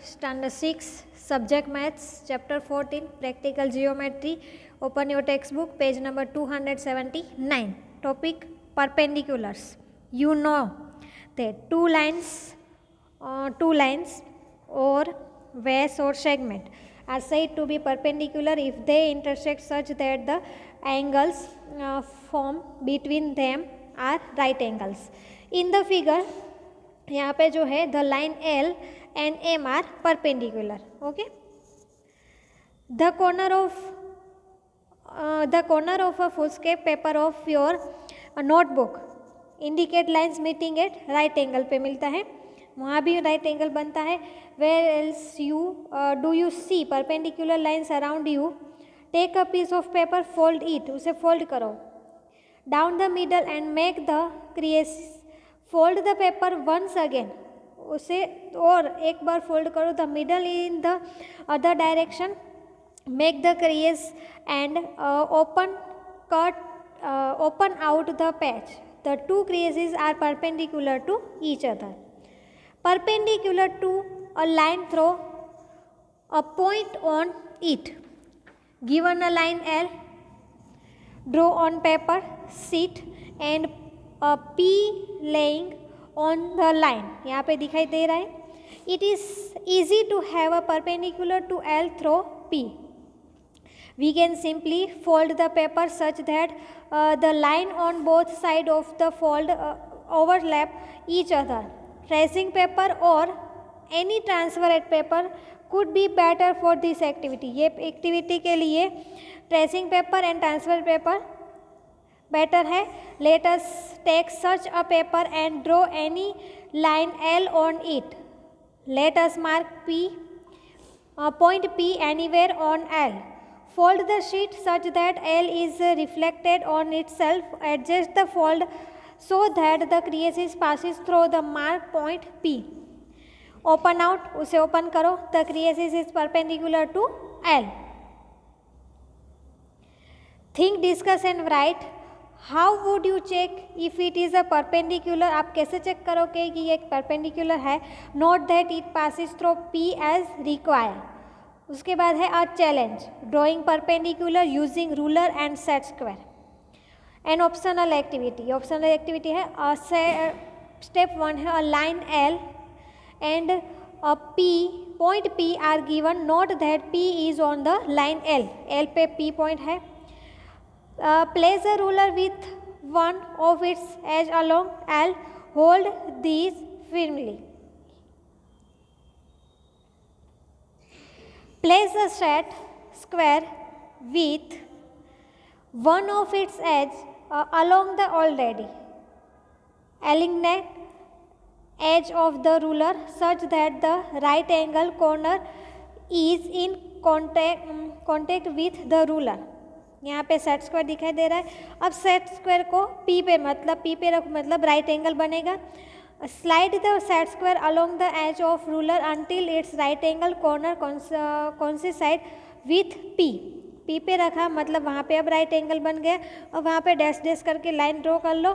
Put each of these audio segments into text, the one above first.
Standard 6, Subject Maths, Chapter 14, Practical Geometry. Open your textbook, page number 279. Topic Perpendiculars. You know that two lines or vase or segment are said to be perpendicular if they intersect such that the angles formed between them are right angles. In the figure, यहाँ पे जो है the line L and M are perpendicular. Okay. The corner of a foolscap paper of your notebook indicate lines meeting at right angle पे मिलता है, वहाँ भी right angle बनता है. Where else do you see perpendicular lines around you? Take a piece of paper, fold it, उसे fold करो down the middle and make the crease. Fold the paper once again, उसे और एक बार fold करो the middle in the other direction. Make the crease and open out the patch. The two creases are perpendicular to each other. Perpendicular to a line, throw a point on it. Given a line L, draw on paper sheet and a P laying on the line. यहाँ पे दिखाई दे रहा है. It is easy to have a perpendicular to L through P. We can simply fold the paper such that the line on both sides of the fold overlap each other. Tracing paper or any transparent paper could be better for this activity. ये activity के लिए tracing paper and transparent paper better है. Let us take such a paper and draw any line L on it. Let us mark point P anywhere on L. Fold the sheet such that L is reflected on itself. Adjust the fold so that the crease passes through the mark point P. Open out, उसे open करो. The crease is perpendicular to L. Think, discuss and write. How would you check if it is a perpendicular? आप कैसे check करोगे कि ये एक perpendicular है? Note that it passes through P as required. उसके बाद है a challenge, drawing perpendicular using ruler and set square. An optional activity. Optional activity है step 1 है a line L and a point P are given. Note that P is on the line L. L पे P point है. Place a ruler with one of its edge along L. Hold these firmly. Place a set square with one of its edge along the already aligned edge of the ruler such that the right angle corner is in contact with the ruler. यहाँ पे set square दिखाई दे रहा है. अब set square को P पे रख मतलब राइट एंगल बनेगा. Slide the set square along the edge of ruler until it's right angle corner कौन सी साइड विथ P पे रखा मतलब वहाँ पे अब राइट एंगल बन गया. और वहाँ पे डैश डैश करके लाइन ड्रॉ कर लो.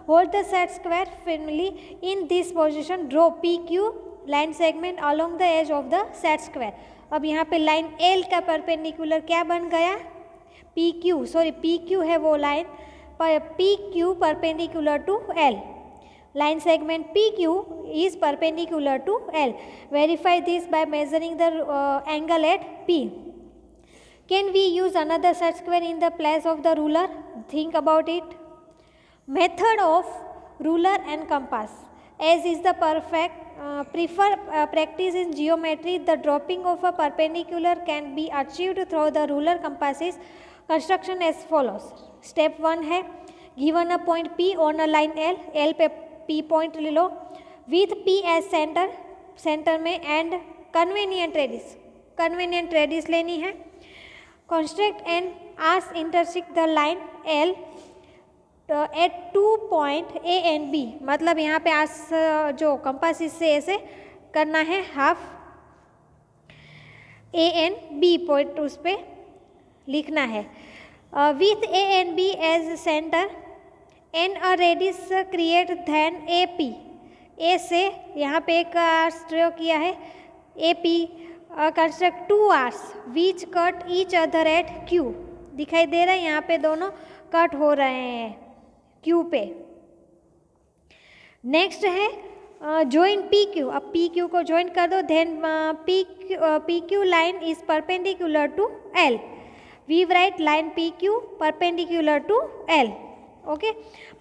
Hold the set square firmly in this position. Draw PQ line segment along the edge of the set square. अब यहाँ पे लाइन L का परपेंडिकुलर क्या बन गया? PQ है वो लाइन पर PQ perpendicular to L. Line segment PQ is perpendicular to L. Verify this by measuring the angle at P. Can we use another set square in the place of the ruler? Think about it. Method of ruler and compass. As is the preferred practice in geometry, the dropping of a perpendicular can be achieved through the ruler compasses construction as follows. Step 1 है given a point P on a line L पे P point ले लो with P as center में and convenient radius लेनी है. Construct an arc intersect the line L at 2 point A and B. मतलब यहाँ पे arc जो कंपास से ऐसे करना है half A and B point उस पर लिखना है. With A and B as center and a radius create than AP. A से यहाँ पे एक ड्रॉ किया है AP construct two arcs which cut each other at Q। दिखाई दे रहा है यहाँ पे दोनों कट हो रहे हैं Q पे। नेक्स्ट है ज्वाइन PQ। अब PQ को ज्वाइन कर दो, then PQ line is perpendicular to L। We write line PQ perpendicular to L। Okay,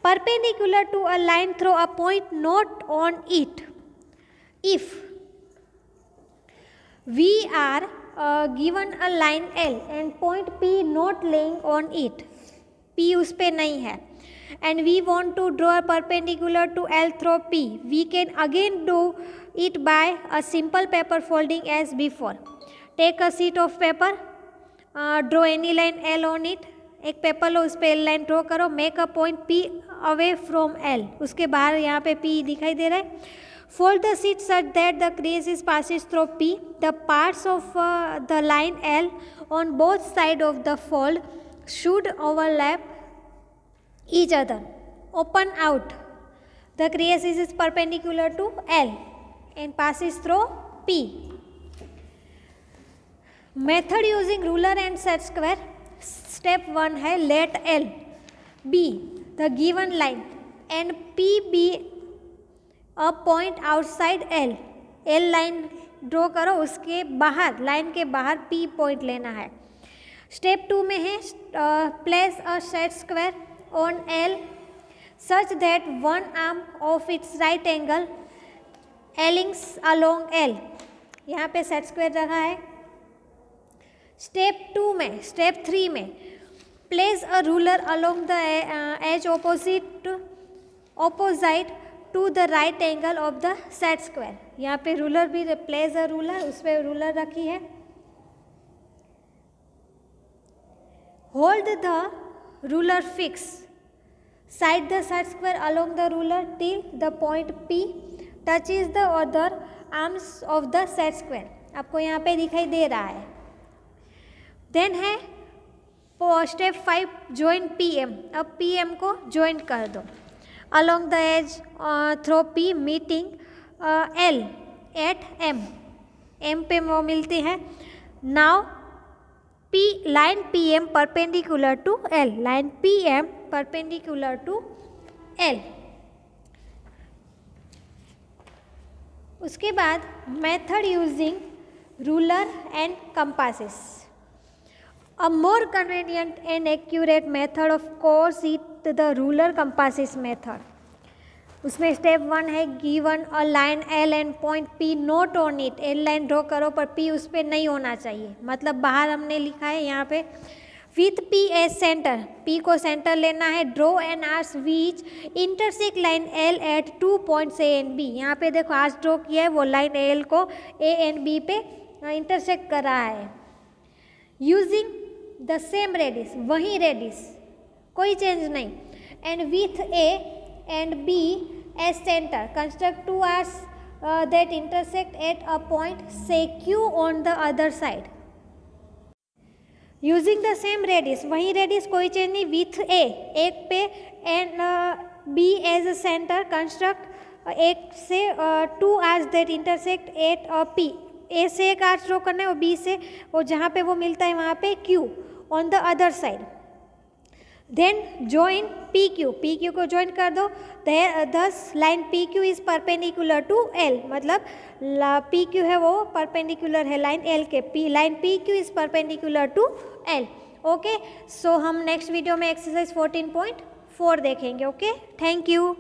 perpendicular to a line through a point not on it if we are given a line L and point P not laying on it, P उस पे नहीं है, and we want to draw a perpendicular to L through P, we can again do it by a simple paper folding as before. Take a sheet of paper, draw any line L on it, एक paper लो, उस पे L line draw करो, make a point P away from L, उसके बाहर यहाँ पे P दिखाई दे रहा है। Fold the sheet such that the crease passes through P. The parts of the line L on both sides of the fold should overlap each other. Open out. The crease is perpendicular to L and passes through P. Method using ruler and set square. Step 1 है let L be the given line and P be a point outside L। L line draw करो, उसके बाहर line के बाहर P point लेना है। Step 2 में है place a set square on L such that one arm of its right angle aligns along L। यहाँ पे सेट स्क्वायर रखा है। स्टेप 3 में place a ruler along the edge opposite to the right angle of the set square. यहाँ पे ruler भी place a ruler, उस पर रूलर रखी है। Hold the ruler fix side the set square along the ruler till the point P touches the other arms of the set square. आपको यहाँ पे दिखाई दे रहा है। देन है स्टेप 5 ज्वाइन PM। अब PM को ज्वाइन कर दो along the edge through P meeting L at M। M पे वो मिलती है। Now P line PM perpendicular to L, line PM perpendicular to L। उसके बाद method using ruler and compasses। A more convenient and accurate method of course is the ruler compasses method। उसमें step 1 है given a line L and point P note on it. L line draw करो पर P उस पर नहीं होना चाहिए, मतलब बाहर हमने लिखा है यहाँ पे with P as centre, P को सेंटर लेना है। Draw an arcs which intersect line L at 2 points A and B। यहाँ पे देखो आर्स ड्रॉ किया है, वो लाइन L को A एंड B पे इंटरसेक्ट कर रहा है। यूजिंग द सेम रेडिस, वही रेडिस, कोई चेंज नहीं। And with A and B as centre construct two arcs that intersect at a point से Q on the other side. Using the same radius, वही radius, कोई change नहीं। With A एक पे and B as a centre construct एक से 2 arcs that intersect at a P। A से एक आर्स ड्रॉ करना है और B से वो जहाँ पे वो मिलता है वहाँ पे Q on the other side. Then join PQ को ज्वाइन कर दो। Thus line PQ is perpendicular to L, मतलब PQ है वो परपेंडिकुलर है लाइन L के। Line PQ is perpendicular to L। Okay, so हम नेक्स्ट वीडियो में एक्सरसाइज 14.4 देखेंगे। Okay, thank you.